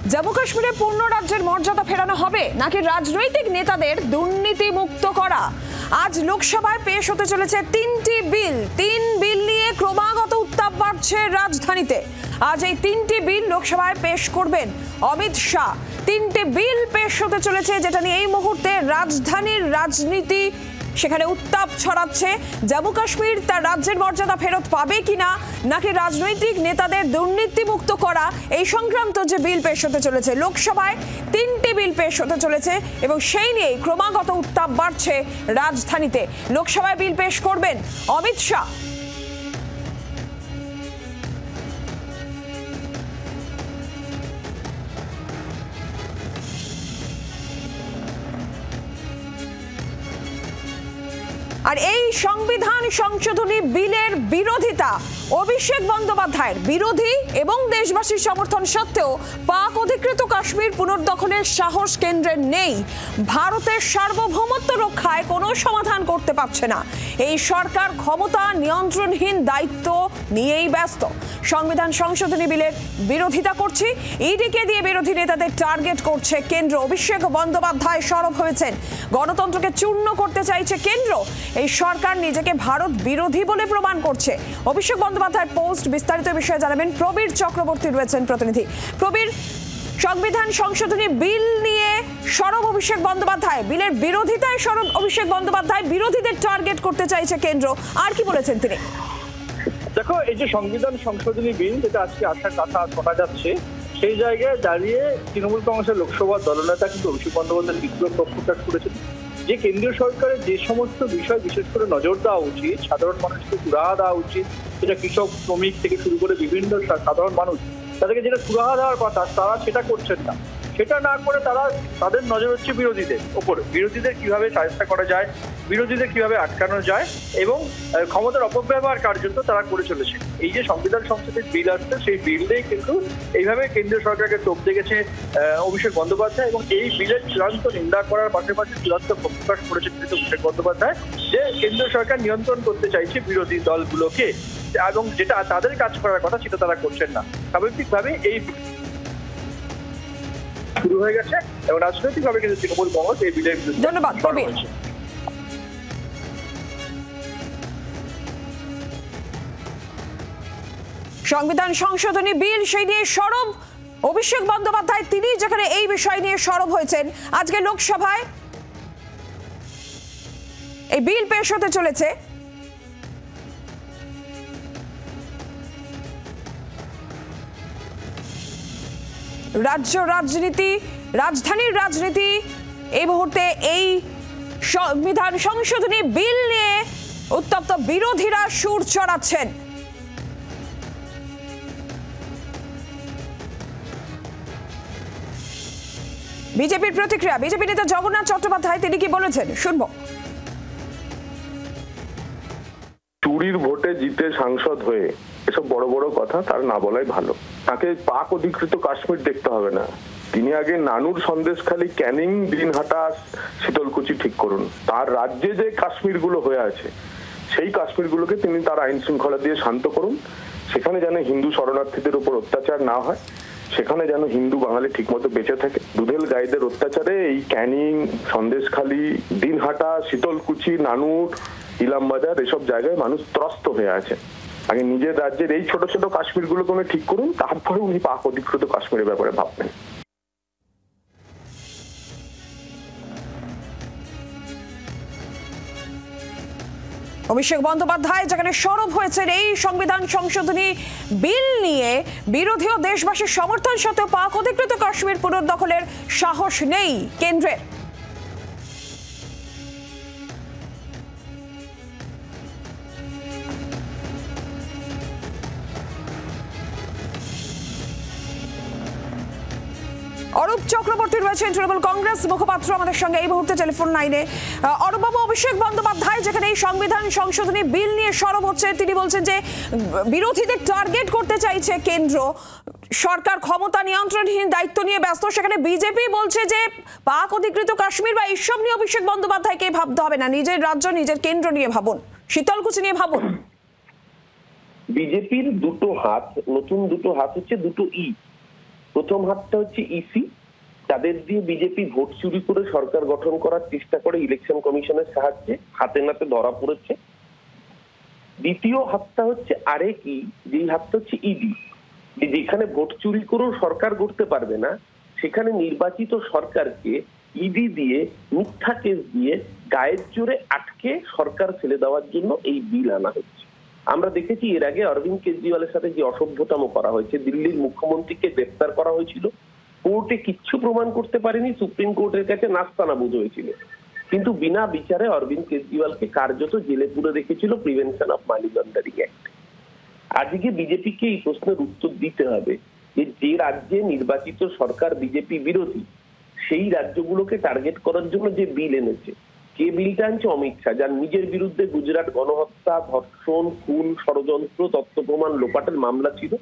জম্মু কাশ্মীরে পূর্ণ রাজ্যের মর্যাদা ফেরানো হবে নাকি রাজনৈতিক নেতাদের দুর্নীতি মুক্ত করা? আজ লোকসভায় পেশ হতে চলেছে তিনটি বিল। তিন বিল নিয়ে ক্রমাগত উত্তাপ বাড়ছে রাজধানীতে। আজ এই তিনটি বিল লোকসভায় পেশ করবেন অমিত শাহ। তিনটি বিল পেশ হতে চলেছে যেটা নিয়ে এই মুহূর্তে রাজধানীর রাজনীতি সেখানে উত্তাপ ছড়াচ্ছে। জম্মু কাশ্মীর তার রাজ্যের মর্যাদা ফেরত পাবে কিনা নাকি রাজনৈতিক নেতাদের দুর্নীতি মুক্ত করা, এই সংক্রান্ত যে বিল পেশ হতে চলেছে লোকসভায় তিনটি বিল পেশ হতে চলেছে এবং সেই নিয়ে ক্রমাগত উত্তাপ বাড়ছে রাজধানীতে। লোকসভায় বিল পেশ করবেন অমিত শাহ। আর এই সংবিধান সংশোধনী বিলের বিরোধিতা অভিষেক বন্দ্যোপাধ্যায়ের বিরোধী এবং দেশবাসীর সমর্থন সত্ত্বেও পাক অধিকৃত কাশ্মীর পুনর্দখলের সাহস কেন্দ্রের নেই। ভারতের সার্বভৌমত্ব রক্ষায় কোনো সমাধান করতে পারছে না। এই সরকার ক্ষমতা নিয়ন্ত্রণহীন দায়িত্ব নিয়েই ব্যস্ত। সংবিধান সংশোধনী বিলের বিরোধিতা করছি, ইডিকে দিয়ে বিরোধী নেতাদের টার্গেট করছে কেন্দ্র। অভিষেক বন্দ্যোপাধ্যায় সরব হয়েছেন। গণতন্ত্রকে চূর্ণ করতে চাইছে কেন্দ্র। এই সরকার নিজেকে ভারত বিরোধী বলে প্রমাণ করছে। অভিষেক বন্দ্যোপাধ্যায়ের পোস্ট বিস্তারিত বিষয়ে জানাবেন প্রবীর চক্রবর্তী রয়েছেন প্রতিনিধি। প্রবীর, সংবিধান সংশোধনী বিল নিয়ে সরব অভিষেক বন্দ্যোপাধ্যায়, বিলের বিরোধিতায় সরব অভিষেক বন্দ্যোপাধ্যায়, বিরোধীদের টার্গেট করতে চাইছে কেন্দ্র, আর কি বলেছেন তিনি? দেখো, এই যে সংবিধান সংশোধনী বিল যেটা আজকে আসার কথা শোনা যাচ্ছে, সেই জায়গায় দাঁড়িয়ে তৃণমূল কংগ্রেসের লোকসভা দলনেতা কিন্তু অভিষেক বন্দ্যোপাধ্যায় তীব্র ক্ষোভ প্রকাশ করেছেন যে কেন্দ্রীয় সরকারের যে সমস্ত বিষয় বিশেষ করে নজর দেওয়া উচিত, সাধারণ মানুষকে সুরাহা দেওয়া উচিত, সেটা কৃষক শ্রমিক থেকে শুরু করে বিভিন্ন সাধারণ মানুষ তাদেরকে যেটা সুরাহা দেওয়ার কথা তারা সেটা করছেন না। সেটা না করে তাদের নজর হচ্ছে বিরোধীদের ওপরে। বিরোধীদের কিভাবে সাহায্য করা যায়, বিরোধীদের কিভাবে আটকানো যায় এবং ক্ষমতার অপব্যবহার কার্যত তারা করে চলেছে। এই যে সংবিধান সংশোধনী বিল আসছে, সেই বিলেই কিন্তু এইভাবে কেন্দ্রীয় সরকারকে তোপ দেখেছে অভিষেক বন্দ্যোপাধ্যায় এবং এই বিলের চূড়ান্ত নিন্দা করার পাশাপাশি চূড়ান্ত প্রকাশ করেছেন অভিষেক বন্দ্যোপাধ্যায় যে কেন্দ্রীয় সরকার নিয়ন্ত্রণ করতে চাইছে বিরোধী দলগুলোকে এবং যেটা তাদের কাজ করার কথা সেটা তারা করছেন না। স্বাভাবিকভাবে এই শুরু হয়ে গেছে এবং রাজনৈতিকভাবে কিন্তু তৃণমূল কংগ্রেস এই বিলের বিরুদ্ধে। ধন্যবাদ প্রবীর। সংবিধান সংশোধনী বিল সেই নিয়ে সরব অভিষেক বন্দ্যোপাধ্যায়, তিনি যেখানে এই বিষয় নিয়ে সরব হয়েছেন। আজকে লোকসভায় এই বিল পেশ হতে চলেছে। রাজ্য রাজনীতি, রাজধানীর রাজনীতি এই মুহূর্তে এই সংবিধান সংশোধনী বিল নিয়ে উত্তপ্ত বিরোধীরা সুর চড়াচ্ছেন। বিজেপির প্রতিক্রিয়া, বিজেপি নেতা জগন্নাথ চট্টোপাধ্যায় তিনি কি বলেছেন শুনবো। চুরির ভোটে জিতে সাংসদ হয়ে এসব বড় বড় কথা তার না বলাই ভালো। তাকে পাক অধিকৃত কাশ্মীর দেখতে হবে না, তিনি আগে নানুর, সন্দেশখালী, ক্যানিং, দিনহাটা, শীতলকুচি ঠিক করুন। তার রাজ্যে যে কাশ্মীরগুলো হয়ে আছে সেই কাশ্মীরগুলোকে তিনি তার আইন শৃঙ্খলা দিয়ে শান্ত করুন। সেখানে যেন হিন্দু শরণার্থীদের উপর অত্যাচার না হয়, সেখানে যেন হিন্দু বাঙালি ঠিকমতো বেঁচে থাকে। দুধেল গাইদের অত্যাচারে এই ক্যানিং, সন্দেশখালী, দিনহাটা, শীতলকুচি, নানুর, ইলামবাজার এসব জায়গায় মানুষ ত্রস্ত হয়ে আছে। আগে নিজের রাজ্যের এই ছোট ছোট কাশ্মীরগুলোকে উনি ঠিক করুন, তারপরে উনি পাক অধিকৃত কাশ্মীরের ব্যাপারে ভাববেন। অভিষেক বন্দ্যোপাধ্যায় যেখানে সরব হয়েছেন এই সংবিধান সংশোধনী বিল নিয়ে, বিরোধী ও দেশবাসীর সমর্থন সত্ত্বেও পাক অধিকৃত কাশ্মীর পুনর্দখলের সাহস নেই কেন্দ্রের। অরূপ চক্রবর্তী রয়েছেন তৃণমূল কংগ্রেস মুখপাত্র আমাদের সঙ্গে এই মুহূর্তে টেলিফোন লাইনে। অরূপবাবু, অভিষেক বন্দ্যোপাধ্যায় যেখানে এই সংবিধান সংশোধনী বিল নিয়ে সরব হচ্ছে, তিনি বলছেন যে বিরোধীদের টার্গেট করতে চাইছে কেন্দ্র, সরকার ক্ষমতা নিয়ন্ত্রণহীন দায়িত্ব নিয়ে ব্যস্ত। সেখানে বিজেপি বলছে যে পাক অধিকৃত কাশ্মীর বা এইসব নিয়ে অভিষেক বন্দ্যোপাধ্যায়কে ভাবতে হবে না, নিজের রাজ্য নিজের কেন্দ্র নিয়ে ভাবুন, শীতলকুচি নিয়ে ভাবুন। বিজেপির দুটো হাত, নতুন দুটো হাত হচ্ছে দুটো ই। প্রথম হাতটা হচ্ছে ইসি, তাদের দিয়ে বিজেপি ভোট চুরি করে সরকার গঠন করার চেষ্টা করে ইলেকশন কমিশনের সাহায্যে, হাতে নাতে ধরা পড়েছে। দ্বিতীয় হাতটা হচ্ছে আরেকি, যেই হাতটা হচ্ছে ইডি, যেখানে ভোট চুরি করেও সরকার গড়তে পারবে না সেখানে নির্বাচিত সরকারকে ইডি দিয়ে মিথ্যা কেস দিয়ে গায়ের জোরে আটকে সরকার ফেলে দেওয়ার জন্য এই বিল আনা হচ্ছে। আমরা দেখেছি এর আগে অরবিন্দ কেজরিওয়ালের সাথে যে অসভ্যতাম করা হয়েছে, দিল্লির মুখ্যমন্ত্রীকে গ্রেফতার করা হয়েছিল, কোর্টে কিচ্ছু প্রমাণ করতে পারেনি, সুপ্রিম কোর্টের কাছে নাস্তানাবুদ হয়েছিল, কিন্তু বিনা বিচারে অরবিন্দ কেজরিওয়ালকে কার্যত জেলে পুরে রেখেছিল prevention of money laundering act. আজকে বিজেপিকে এই প্রশ্নের উত্তর দিতে হবে যে রাজ্যে নির্বাচিত সরকার বিজেপি বিরোধী সেই রাজ্যগুলোকে টার্গেট করার জন্য যে বিল এনেছে, কে বিলটা আনছে? অমিত শাহ, যার নিজের বিরুদ্ধে গুজরাট গণহত্যা, ধর্ষণ, খুন, ষড়যন্ত্র, তথ্য প্রমাণ লোপাটের মামলা ছিল,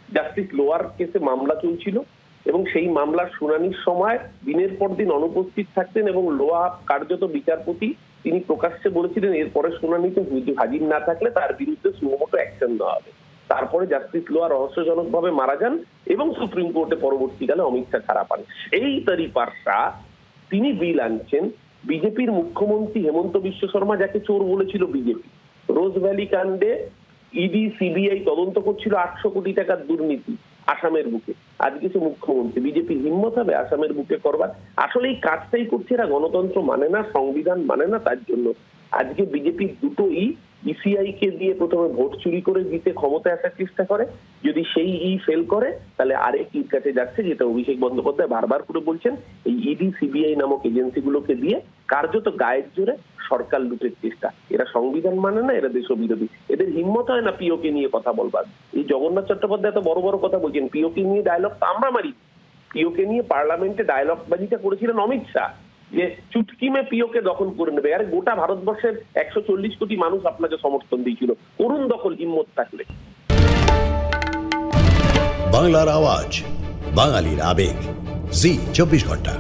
জাস্টিস লোয়ার কেসে মামলা চলছিল এবং সেই মামলার শুনানির সময় দিনের পর দিন অনুপস্থিত থাকতেন এবং লোয়া কার্যত বিচারপতি তিনি প্রকাশ্যে বলেছিলেন এরপরে শুনানিতে হাজির না থাকলে তার বিরুদ্ধে সুমোটো অ্যাকশন নেওয়া হবে। তারপরে জাস্টিস লোয়া রহস্যজনকভাবে মারা যান এবং সুপ্রিম কোর্টে পরবর্তীকালে অমিত শাহ ছাড়া পান। এই তরিপার্সা তিনি বিল আনছেন। বিজেপির মুখ্যমন্ত্রী হেমন্ত বিশ্ব শর্মা, যাকে চোর বলেছিল বিজেপি, রোজ ভ্যালি কাণ্ডে ইডি সিবিআই তদন্ত করছিল 800 কোটি টাকার দুর্নীতি আসামের বুকে, আজকে সে মুখ্যমন্ত্রী। বিজেপির হিম্মত হবে আসামের বুকে করবার? আসলে এই কাজটাই করছে এরা, গণতন্ত্র মানে না, সংবিধান মানে না, তার জন্য আজকে বিজেপি দুটোই ইসিআই কে দিয়ে প্রথমে ভোট চুরি করে দিতে ক্ষমতায় আসার চেষ্টা করে, যদি সেই ফেল করে তাহলে আরেক ইর কাছে যাচ্ছে, যেটা অভিষেক বন্দ্যোপাধ্যায় বারবার করে বলছেন, এই ইডি সিবিআই নামক এজেন্সিগুলোকে দিয়ে কার্যত গায়ের জোরে সরকার লুটের চেষ্টা। এরা সংবিধান মানে না, এরা দেশবিরোধী। এদের হিম্মত হয় না পিওকে নিয়ে কথা বলবার। এই জগন্নাথ চট্টোপাধ্যায় এত বড় বড় কথা বলছেন, পিওকে নিয়ে ডায়লগ তো আমরা মারি। পিওকে নিয়ে পার্লামেন্টে ডায়লগ বাজিটা করেছিলেন অমিত শাহ, যে চুটকি মে পিওকে দখল করে নেবে। আরে গোটা ভারতবর্ষের 140 কোটি মানুষ আপনাকে সমর্থন দিয়েছিল, করুণ দখল হিম্মত থাকলে। বাংলার আওয়াজ, বাঙালির আবেগ, জি 24 ঘন্টা।